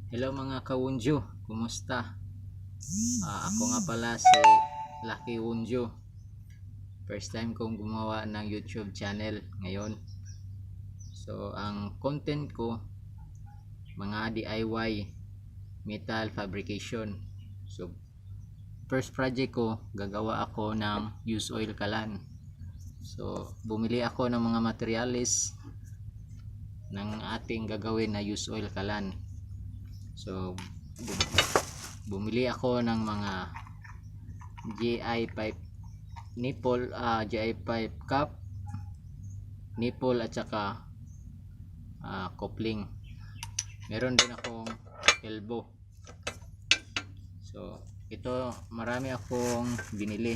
Hello mga kawunjo, kumusta? Ako nga pala si Lucky Wunjo. First time kong gumawa ng YouTube channel ngayon. So, ang content ko, mga DIY metal fabrication. So, first project ko, gagawa ako ng used oil kalan. So, bumili ako ng mga materialis ng ating gagawin na used oil kalan. So, bumili ako ng mga GI pipe nipple, GI pipe cup, nipple at saka coupling. Meron din akong elbow. So ito, marami akong binili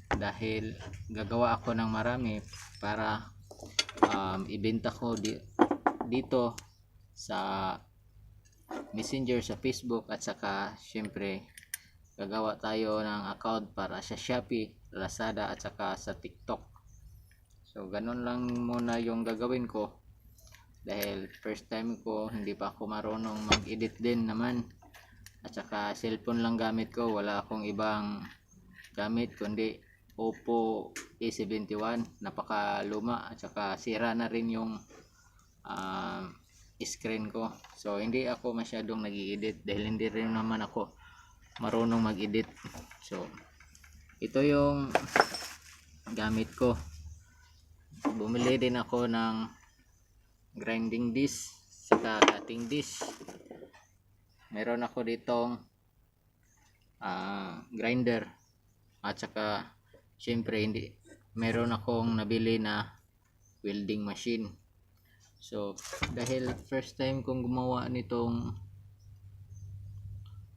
dahil gagawa ako ng marami para ibenta ko dito sa Messenger, sa Facebook, at saka syempre gagawa tayo ng account para sa Shopee, Lazada at saka sa TikTok. So ganun lang muna yung gagawin ko dahil first time ko, hindi pa ako marunong mag-edit din naman, at saka cellphone lang gamit ko, wala akong ibang gamit kundi Oppo A71, napaka luma at saka sira na rin yung screen ko. So hindi ako masyadong nag-i-edit dahil hindi rin naman ako marunong mag-edit. So ito yung gamit ko. Bumili din ako ng grinding disc saka cutting disc. Meron ako ditong grinder at saka syempre meron akong nabili na welding machine. So dahil first time kong gumawa nitong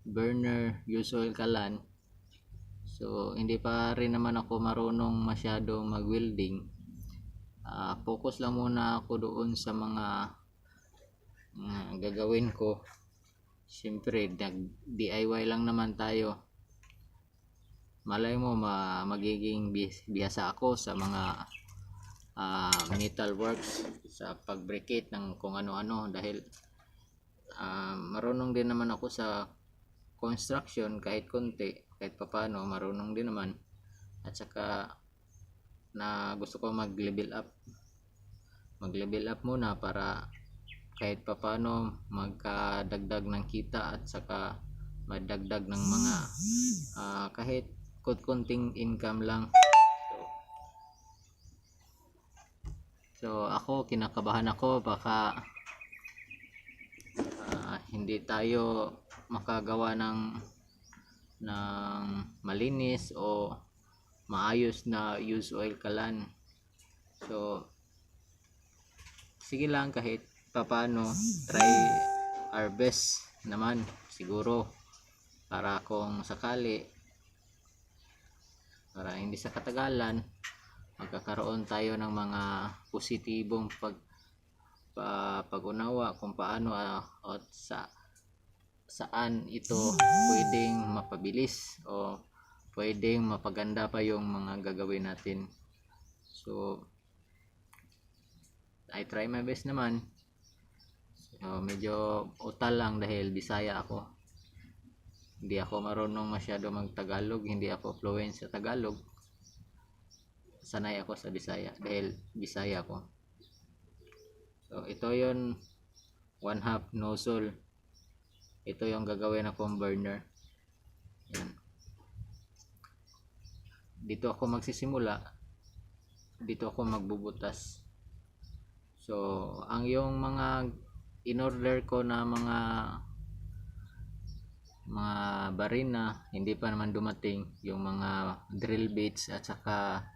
burner used oil kalan, so hindi pa rin naman ako marunong masyadong mag welding. Focus lang muna ako doon sa mga gagawin ko. Siyempre nag DIY lang naman tayo, malay mo magiging bihasa ako sa mga metal works, sa pagbricate ng kung ano-ano dahil marunong din naman ako sa construction kahit konti, kahit papano marunong din naman. At saka na gusto ko mag level up muna para kahit papano magkadagdag ng kita at saka madagdag ng mga kahit konting income lang. So ako, kinakabahan ako, baka hindi tayo makagawa ng malinis o maayos na used oil kalan. So sige lang, kahit papano try our best naman siguro para kung sakali, para hindi sa katagalan magkakaroon tayo ng mga positibong pag-unawa kung paano at saan ito pwedeng mapabilis o pwedeng mapaganda pa yung mga gagawin natin. So I try my best naman. So medyo utal lang dahil Bisaya ako, hindi ako marunong masyado mag-Tagalog, hindi ako fluent sa Tagalog. Sanay ako sa Bisaya dahil Bisaya ako. So ito yon 1/2 nozzle. Ito yung gagawin akong burner. Yan. Dito ako magsisimula, dito ako magbubutas. So ang yung mga in-order ko na mga barina, hindi pa naman dumating. Yung mga drill bits at saka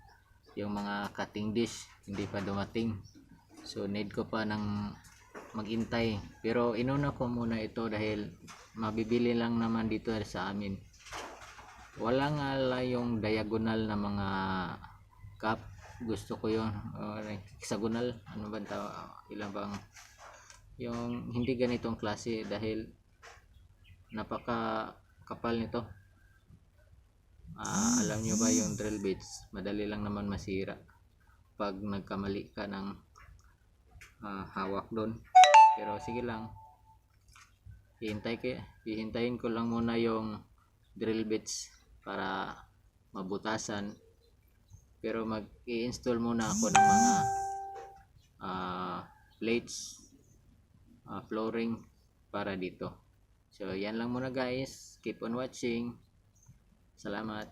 yung mga cutting dish, hindi pa dumating. So need ko pa ng magintay, pero inuna ko muna ito dahil mabibili lang naman dito sa amin. Wala nga lang yung diagonal na mga cup, gusto ko yung hexagonal, ano ba ilang bang yung hindi ganitong klase dahil napaka kapal nito. Alam nyo ba yung drill bits, madali lang naman masira pag nagkamali ka ng hawak doon. Pero sige lang, hihintayin ko lang muna yung drill bits para mabutasan, pero mag-i-install muna ako ng mga plates, flooring para dito. So yan lang muna guys, keep on watching, salamat.